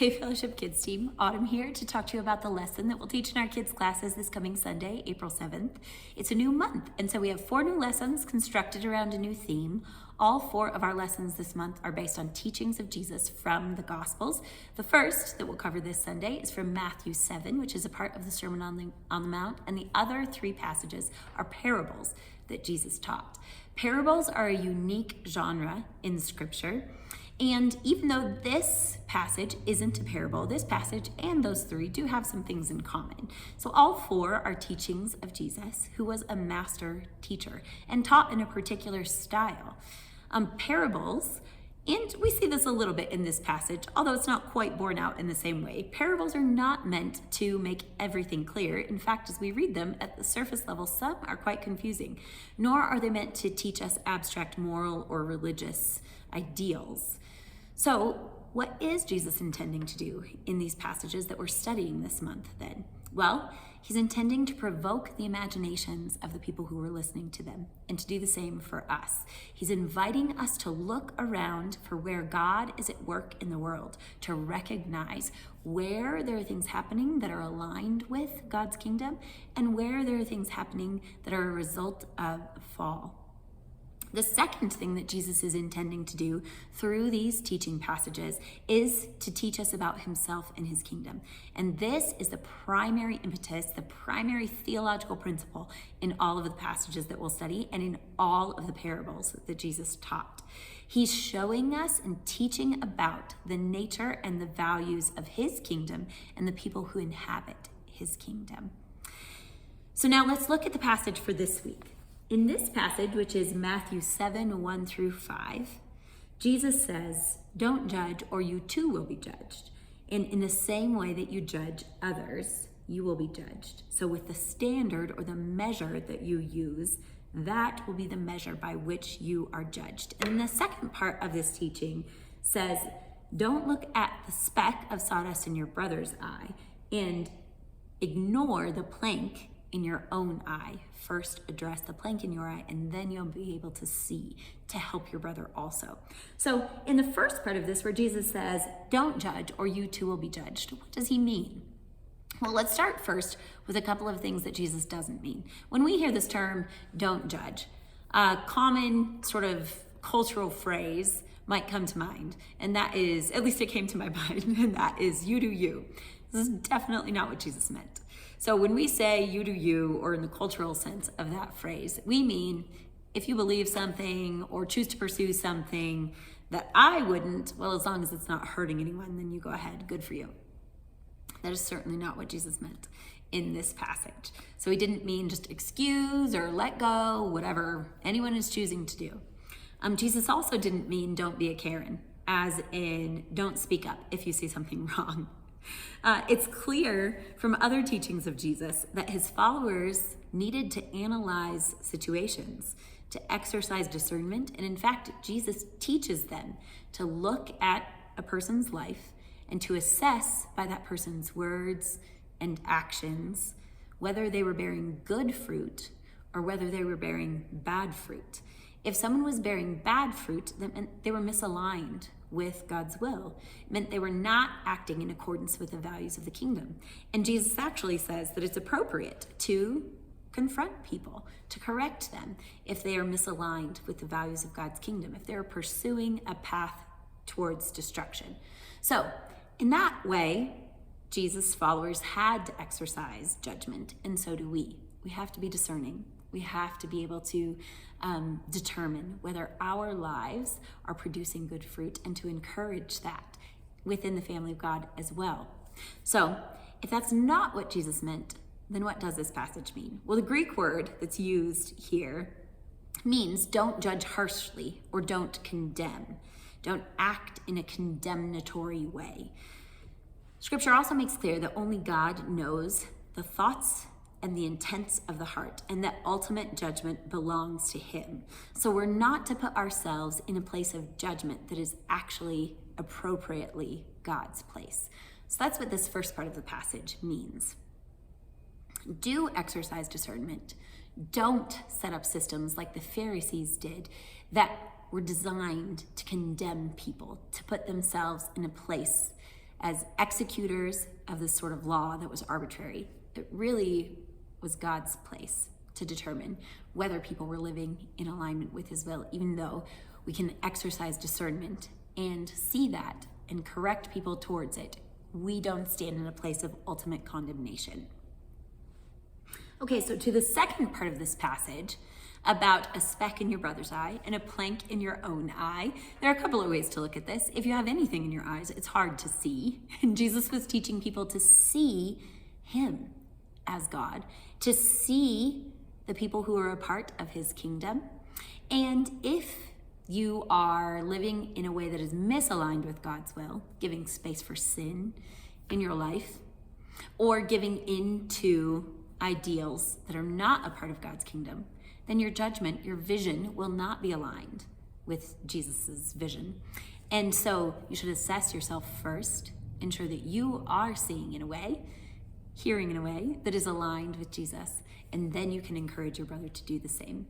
Hey Fellowship Kids team, Autumn here to talk to you about the lesson that we'll teach in our kids classes this coming Sunday, April 7th. It's a new month, and so we have 4 new lessons constructed around a new theme. All 4 of our lessons this month are based on teachings of Jesus from the Gospels. The first that we'll cover this Sunday is from Matthew 7, which is a part of the Sermon on the Mount, and the other 3 passages are parables that Jesus taught. Parables are a unique genre in Scripture. And even though this passage isn't a parable, this passage and those 3 do have some things in common. So all 4 are teachings of Jesus, who was a master teacher and taught in a particular style. Parables, and we see this a little bit in this passage, although it's not quite borne out in the same way. Parables are not meant to make everything clear. In fact, as we read them at the surface level, some are quite confusing, nor are they meant to teach us abstract moral or religious ideals. So, what is Jesus intending to do in these passages that we're studying this month then? Well, he's intending to provoke the imaginations of the people who are listening to them and to do the same for us. He's inviting us to look around for where God is at work in the world, to recognize where there are things happening that are aligned with God's kingdom and where there are things happening that are a result of fall. The second thing that Jesus is intending to do through these teaching passages is to teach us about himself and his kingdom. And this is the primary impetus, the primary theological principle in all of the passages that we'll study and in all of the parables that Jesus taught. He's showing us and teaching about the nature and the values of his kingdom and the people who inhabit his kingdom. So now let's look at the passage for this week. In this passage, which is Matthew 7, 1 through 5, Jesus says, "Don't judge or you too will be judged. And in the same way that you judge others, you will be judged. So with the standard or the measure that you use, that will be the measure by which you are judged." And the second part of this teaching says, "Don't look at the speck of sawdust in your brother's eye and ignore the plank in your own eye. First address the plank in your eye, and then you'll be able to see to help your brother also." So in the first part of this, where Jesus says, "Don't judge or you too will be judged," what does he mean? Well, let's start first with a couple of things that Jesus doesn't mean. When we hear this term, "don't judge," a common sort of cultural phrase might come to mind, and that is, at least it came to my mind, and that is, "you do you." This is definitely not what Jesus meant. So when we say "you do you," or in the cultural sense of that phrase, we mean if you believe something or choose to pursue something that I wouldn't, well, as long as it's not hurting anyone, then you go ahead, good for you. That is certainly not what Jesus meant in this passage. So he didn't mean just excuse or let go, whatever anyone is choosing to do. Jesus also didn't mean don't be a Karen, as in don't speak up if you see something wrong. It's clear from other teachings of Jesus that his followers needed to analyze situations, to exercise discernment, and in fact, Jesus teaches them to look at a person's life and to assess by that person's words and actions whether they were bearing good fruit or whether they were bearing bad fruit. If someone was bearing bad fruit, that meant they were misaligned with God's will. It meant they were not acting in accordance with the values of the kingdom. And Jesus actually says that it's appropriate to confront people, to correct them if they are misaligned with the values of God's kingdom, if they're pursuing a path towards destruction. So in that way, Jesus' followers had to exercise judgment, and so do we. We have to be discerning. We have to be able to determine whether our lives are producing good fruit and to encourage that within the family of God as well. So if that's not what Jesus meant, then what does this passage mean? Well, the Greek word that's used here means don't judge harshly or don't condemn. Don't act in a condemnatory way. Scripture also makes clear that only God knows the thoughts and the intents of the heart, and that ultimate judgment belongs to him. So we're not to put ourselves in a place of judgment that is actually appropriately God's place. So that's what this first part of the passage means. Do exercise discernment. Don't set up systems like the Pharisees did that were designed to condemn people, to put themselves in a place as executors of this sort of law that was arbitrary. It really was God's place to determine whether people were living in alignment with his will, even though we can exercise discernment and see that and correct people towards it. We don't stand in a place of ultimate condemnation. Okay, so to the second part of this passage about a speck in your brother's eye and a plank in your own eye, there are a couple of ways to look at this. If you have anything in your eyes, it's hard to see. And Jesus was teaching people to see him as God, to see the people who are a part of his kingdom. And if you are living in a way that is misaligned with God's will, giving space for sin in your life, or giving into ideals that are not a part of God's kingdom, then your judgment, your vision will not be aligned with Jesus's vision. And so you should assess yourself first, ensure that you are seeing in a way, hearing in a way that is aligned with Jesus, and then you can encourage your brother to do the same.